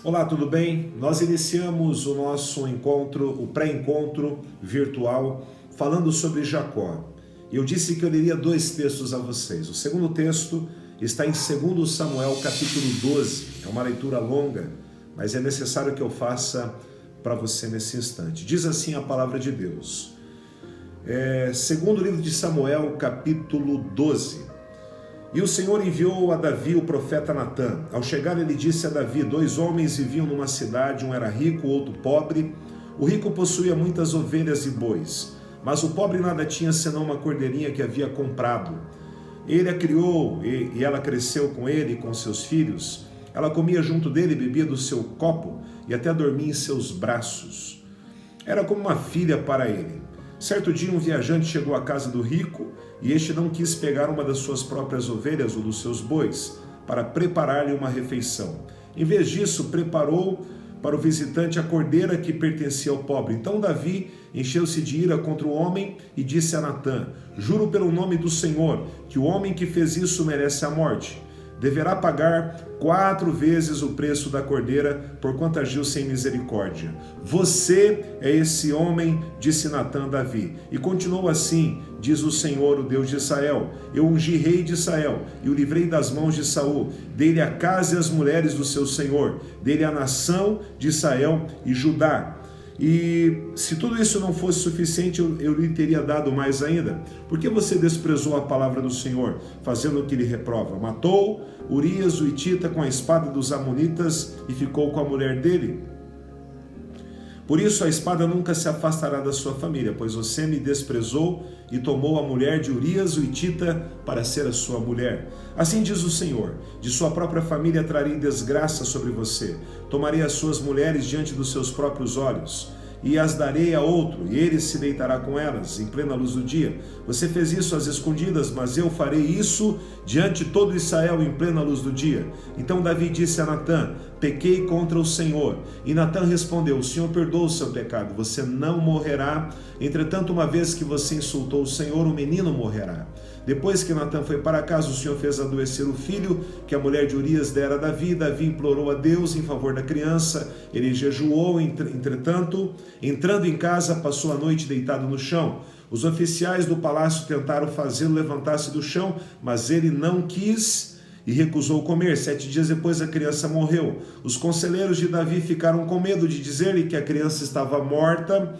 Olá, tudo bem? Nós iniciamos o nosso encontro, o pré-encontro virtual, falando sobre Jacó. Eu disse que eu leria dois textos a vocês. O segundo texto está em 2 Samuel, capítulo 12. É uma leitura longa, mas é necessário que eu faça para você nesse instante. Diz assim a palavra de Deus. Segundo livro de Samuel, capítulo 12. E o Senhor enviou a Davi o profeta Natã. Ao chegar, ele disse a Davi: 2 homens viviam numa cidade, um era rico, o outro pobre. O rico possuía muitas ovelhas e bois, mas o pobre nada tinha senão uma cordeirinha que havia comprado. Ele a criou e ela cresceu com ele e com seus filhos. Ela comia junto dele, bebia do seu copo e até dormia em seus braços. Era como uma filha para ele. Certo dia, um viajante chegou à casa do rico e este não quis pegar uma das suas próprias ovelhas ou dos seus bois para preparar-lhe uma refeição. Em vez disso, preparou para o visitante a cordeira que pertencia ao pobre. Então Davi encheu-se de ira contra o homem e disse a Natã: juro pelo nome do Senhor que o homem que fez isso merece a morte. Deverá pagar 4 vezes o preço da cordeira, porquanto agiu sem misericórdia. Você é esse homem, disse Natã a Davi. E continuou assim, diz o Senhor, o Deus de Israel: eu ungi rei de Israel e o livrei das mãos de Saul. Dei-lhe a casa e as mulheres do seu senhor. Dei-lhe a nação de Israel e Judá. E se tudo isso não fosse suficiente, eu lhe teria dado mais ainda. Por que você desprezou a palavra do Senhor, fazendo o que lhe reprova? Matou Urias o Hitita com a espada dos amonitas e ficou com a mulher dele? Por isso a espada nunca se afastará da sua família, pois você me desprezou e tomou a mulher de Urias o Hitita para ser a sua mulher. Assim diz o Senhor: de sua própria família trarei desgraça sobre você. Tomarei as suas mulheres diante dos seus próprios olhos e as darei a outro, e ele se deitará com elas em plena luz do dia. Você fez isso às escondidas, mas eu farei isso diante de todo Israel em plena luz do dia. Então Davi disse a Natã: pequei contra o Senhor. E Natã respondeu: o Senhor perdoa o seu pecado, você não morrerá. Entretanto, uma vez que você insultou o Senhor, o menino morrerá. Depois que Natã foi para casa, o Senhor fez adoecer o filho que a mulher de Urias dera a Davi. Davi implorou a Deus em favor da criança. Ele jejuou, entretanto, entrando em casa, passou a noite deitado no chão. Os oficiais do palácio tentaram fazê-lo levantar-se do chão, mas ele não quis e recusou comer. 7 dias depois a criança morreu. Os conselheiros de Davi ficaram com medo de dizer-lhe que a criança estava morta.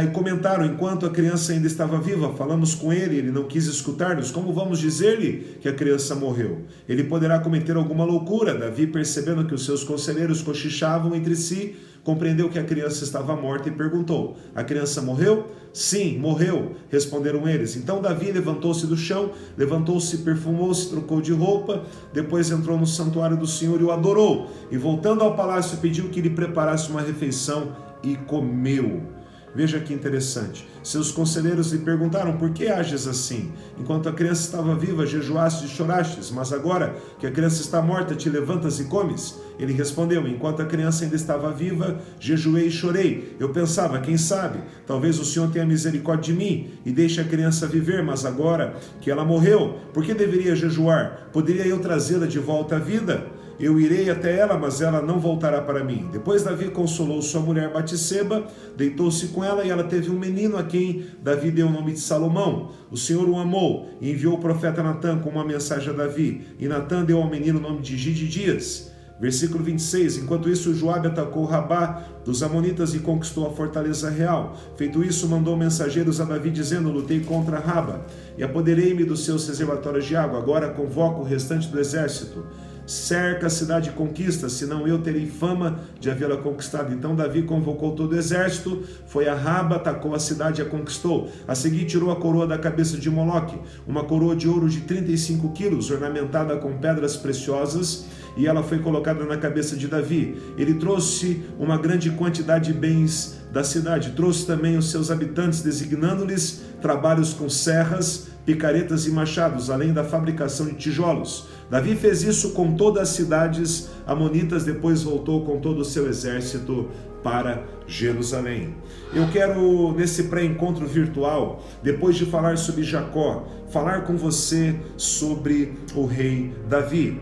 E comentaram: enquanto a criança ainda estava viva, falamos com ele não quis escutar-nos. Como vamos dizer-lhe que a criança morreu? Ele poderá cometer alguma loucura. Davi, percebendo que os seus conselheiros cochichavam entre si, compreendeu que a criança estava morta e perguntou: a criança morreu? Sim, morreu, responderam eles. Então Davi levantou-se do chão, levantou-se, perfumou-se, trocou de roupa, depois entrou no santuário do Senhor e o adorou. E voltando ao palácio, pediu que lhe preparasse uma refeição e comeu. Veja que interessante. Seus conselheiros lhe perguntaram: por que ages assim? Enquanto a criança estava viva, jejuaste e chorastes, mas agora que a criança está morta, te levantas e comes? Ele respondeu: enquanto a criança ainda estava viva, jejuei e chorei. Eu pensava: quem sabe, talvez o Senhor tenha misericórdia de mim e deixe a criança viver, mas agora que ela morreu, por que deveria jejuar? Poderia eu trazê-la de volta à vida? Eu irei até ela, mas ela não voltará para mim. Depois Davi consolou sua mulher Batseba, deitou-se com ela e ela teve um menino a quem Davi deu o nome de Salomão. O Senhor o amou e enviou o profeta Natã com uma mensagem a Davi. E Natã deu ao menino o nome de Gideões. Versículo 26. Enquanto isso, Joabe atacou Rabá dos amonitas e conquistou a fortaleza real. Feito isso, mandou mensageiros a Davi dizendo: lutei contra Raba e apoderei-me dos seus reservatórios de água. Agora convoco o restante do exército. Cerca a cidade e conquista, senão eu terei fama de havê-la conquistado. Então Davi convocou todo o exército, foi a Raba, atacou a cidade e a conquistou. A seguir tirou a coroa da cabeça de Moloque, uma coroa de ouro de 35 quilos, ornamentada com pedras preciosas, e ela foi colocada na cabeça de Davi. Ele trouxe uma grande quantidade de bens da cidade, trouxe também os seus habitantes, designando-lhes trabalhos com serras, picaretas e machados, além da fabricação de tijolos. Davi fez isso com todas as cidades amonitas, depois voltou com todo o seu exército para Jerusalém. Eu quero, nesse pré-encontro virtual, depois de falar sobre Jacó, falar com você sobre o rei Davi.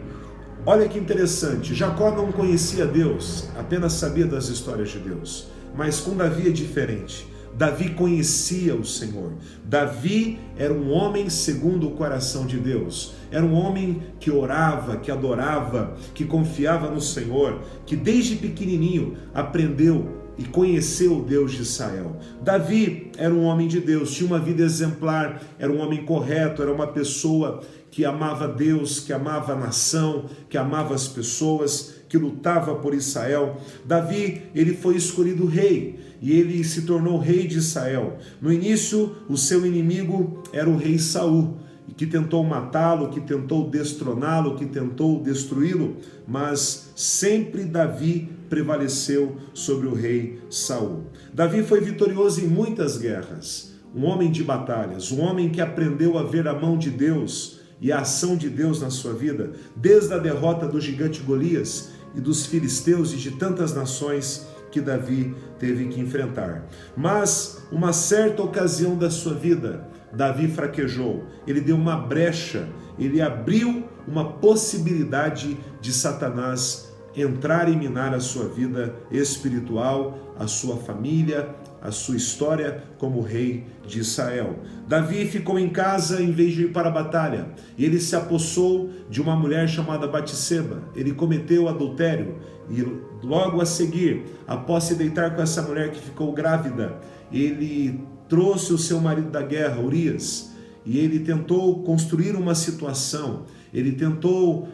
Olha que interessante, Jacó não conhecia Deus, apenas sabia das histórias de Deus. Mas com Davi é diferente. Davi conhecia o Senhor. Davi era um homem segundo o coração de Deus. Era um homem que orava, que adorava, que confiava no Senhor, que desde pequenininho aprendeu e conheceu o Deus de Israel. Davi era um homem de Deus, tinha uma vida exemplar, era um homem correto, era uma pessoa que amava Deus, que amava a nação, que amava as pessoas, que lutava por Israel. Davi, ele foi escolhido rei e ele se tornou rei de Israel. No início, o seu inimigo era o rei Saul, que tentou matá-lo, que tentou destroná-lo, que tentou destruí-lo, mas sempre Davi prevaleceu sobre o rei Saul. Davi foi vitorioso em muitas guerras, um homem de batalhas, um homem que aprendeu a ver a mão de Deus e a ação de Deus na sua vida, desde a derrota do gigante Golias e dos filisteus e de tantas nações que Davi teve que enfrentar. Mas, uma certa ocasião da sua vida, Davi fraquejou, ele deu uma brecha, ele abriu uma possibilidade de Satanás entrar e minar a sua vida espiritual, a sua família, a sua história como rei de Israel. Davi ficou em casa em vez de ir para a batalha, e ele se apossou de uma mulher chamada Batseba. Ele cometeu adultério e logo a seguir, após se deitar com essa mulher que ficou grávida, ele trouxe o seu marido da guerra, Urias, e ele tentou construir uma situação, ele tentou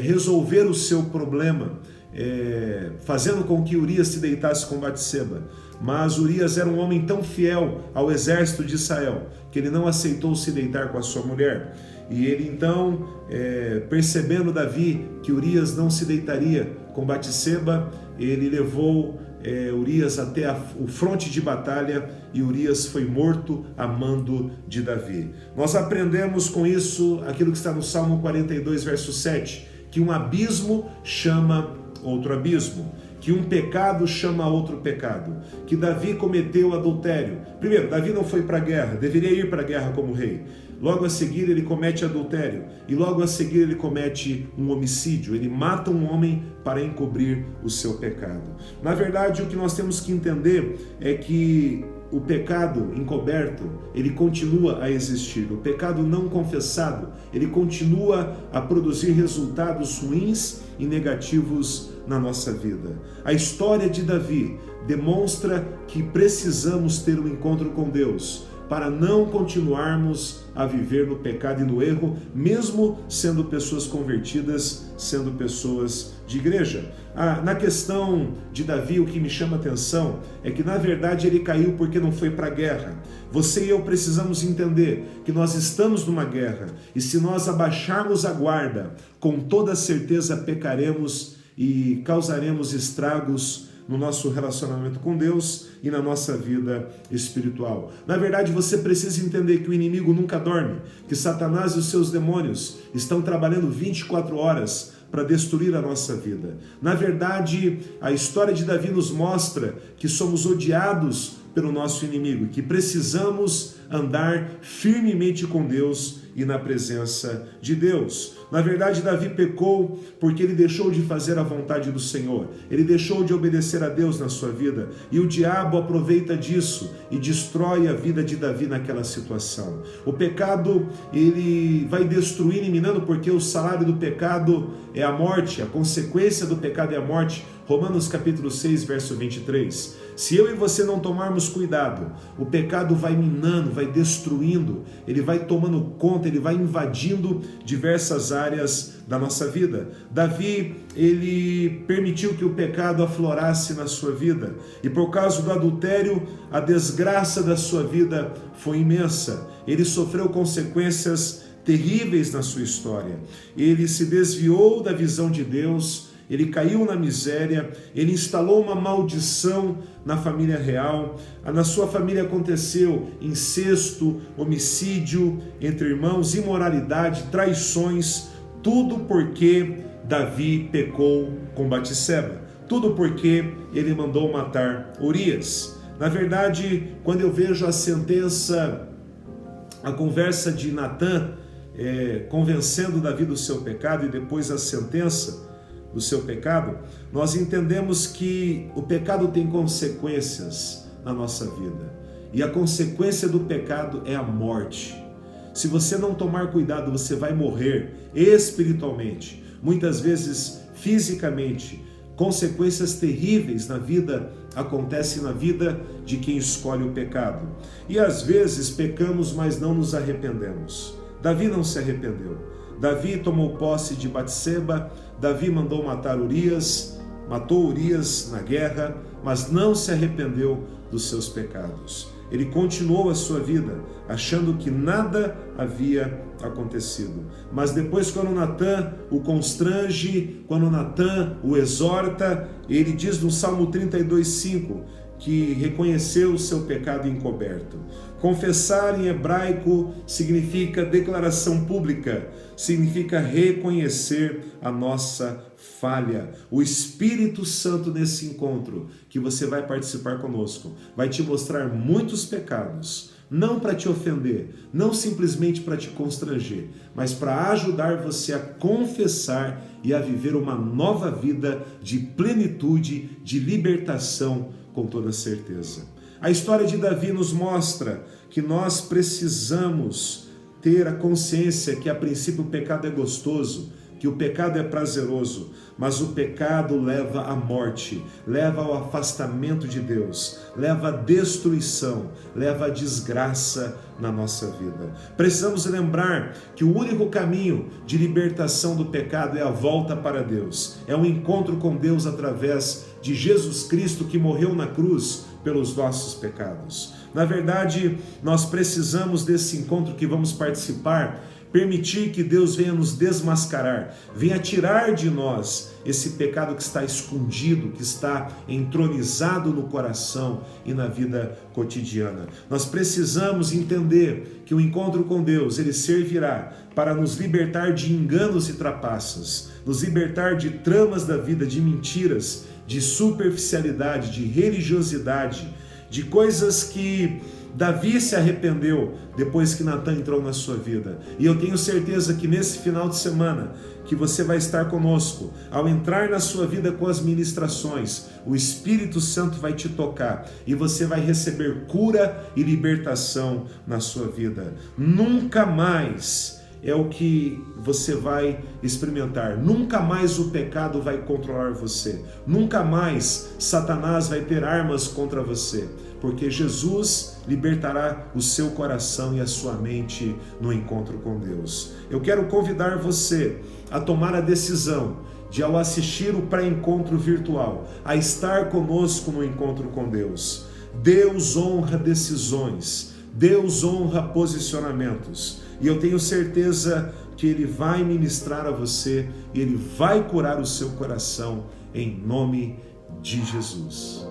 resolver o seu problema, fazendo com que Urias se deitasse com Batseba. Mas Urias era um homem tão fiel ao exército de Israel que ele não aceitou se deitar com a sua mulher. E ele então, percebendo Davi que Urias não se deitaria com Batseba, ele levou Urias até o fronte de batalha e Urias foi morto a mando de Davi. Nós aprendemos com isso aquilo que está no Salmo 42, verso 7, que um abismo chama outro abismo, que um pecado chama outro pecado, que Davi cometeu adultério. Primeiro, Davi não foi para a guerra, deveria ir para a guerra como rei. Logo a seguir ele comete adultério e logo a seguir ele comete um homicídio, ele mata um homem para encobrir o seu pecado. Na verdade, o que nós temos que entender é que o pecado encoberto, ele continua a existir. O pecado não confessado, ele continua a produzir resultados ruins e negativos na nossa vida. A história de Davi demonstra que precisamos ter um encontro com Deus para não continuarmos a viver no pecado e no erro, mesmo sendo pessoas convertidas, sendo pessoas de igreja. Na questão de Davi, o que me chama a atenção é que, na verdade, ele caiu porque não foi para a guerra. Você e eu precisamos entender que nós estamos numa guerra, e se nós abaixarmos a guarda, com toda certeza pecaremos e causaremos estragos no nosso relacionamento com Deus e na nossa vida espiritual. Na verdade, você precisa entender que o inimigo nunca dorme, que Satanás e os seus demônios estão trabalhando 24 horas para destruir a nossa vida. Na verdade, a história de Davi nos mostra que somos odiados pelo nosso inimigo e que precisamos andar firmemente com Deus e na presença de Deus. Na verdade, Davi pecou porque ele deixou de fazer a vontade do Senhor. Ele deixou de obedecer a Deus na sua vida. E o diabo aproveita disso e destrói a vida de Davi naquela situação. O pecado, ele vai destruir e minando, porque o salário do pecado é a morte. A consequência do pecado é a morte. Romanos capítulo 6, verso 23. Se eu e você não tomarmos cuidado, o pecado vai minando, vai destruindo, ele vai tomando conta, ele vai invadindo diversas áreas da nossa vida. Davi, ele permitiu que o pecado aflorasse na sua vida, e por causa do adultério, a desgraça da sua vida foi imensa. Ele sofreu consequências terríveis na sua história. Ele se desviou da visão de Deus, ele caiu na miséria, ele instalou uma maldição na família real. Na sua família aconteceu incesto, homicídio entre irmãos, imoralidade, traições, tudo porque Davi pecou com Batseba, tudo porque ele mandou matar Urias. Na verdade, quando eu vejo a sentença, a conversa de Natã convencendo Davi do seu pecado e depois a sentença do seu pecado, nós entendemos que o pecado tem consequências na nossa vida. E a consequência do pecado é a morte. Se você não tomar cuidado, você vai morrer espiritualmente, muitas vezes fisicamente. Consequências terríveis na vida acontecem na vida de quem escolhe o pecado. E às vezes pecamos, mas não nos arrependemos. Davi não se arrependeu. Davi tomou posse de Batseba, Davi mandou matar Urias, matou Urias na guerra, mas não se arrependeu dos seus pecados. Ele continuou a sua vida, achando que nada havia acontecido. Mas depois, quando Natã o constrange, quando Natã o exorta, ele diz no Salmo 32:5 que reconheceu o seu pecado encoberto. Confessar em hebraico significa declaração pública, significa reconhecer a nossa falha. O Espírito Santo nesse encontro que você vai participar conosco vai te mostrar muitos pecados, não para te ofender, não simplesmente para te constranger, mas para ajudar você a confessar e a viver uma nova vida de plenitude, de libertação com toda certeza. A história de Davi nos mostra que nós precisamos ter a consciência que a princípio o pecado é gostoso, que o pecado é prazeroso, mas o pecado leva à morte, leva ao afastamento de Deus, leva à destruição, leva à desgraça na nossa vida. Precisamos lembrar que o único caminho de libertação do pecado é a volta para Deus, é um encontro com Deus através de Jesus Cristo que morreu na cruz pelos nossos pecados. Na verdade, nós precisamos desse encontro que vamos participar, permitir que Deus venha nos desmascarar, venha tirar de nós esse pecado que está escondido, que está entronizado no coração e na vida cotidiana. Nós precisamos entender que o encontro com Deus, ele servirá para nos libertar de enganos e trapaças, nos libertar de tramas da vida, de mentiras, de superficialidade, de religiosidade, de coisas que Davi se arrependeu depois que Natã entrou na sua vida. E eu tenho certeza que nesse final de semana que você vai estar conosco, ao entrar na sua vida com as ministrações, o Espírito Santo vai te tocar e você vai receber cura e libertação na sua vida. Nunca mais é o que você vai experimentar. Nunca mais o pecado vai controlar você. Nunca mais Satanás vai ter armas contra você, porque Jesus libertará o seu coração e a sua mente no encontro com Deus. Eu quero convidar você a tomar a decisão de, ao assistir o pré-encontro virtual, a estar conosco no encontro com Deus. Deus honra decisões, Deus honra posicionamentos. E eu tenho certeza que Ele vai ministrar a você e Ele vai curar o seu coração em nome de Jesus.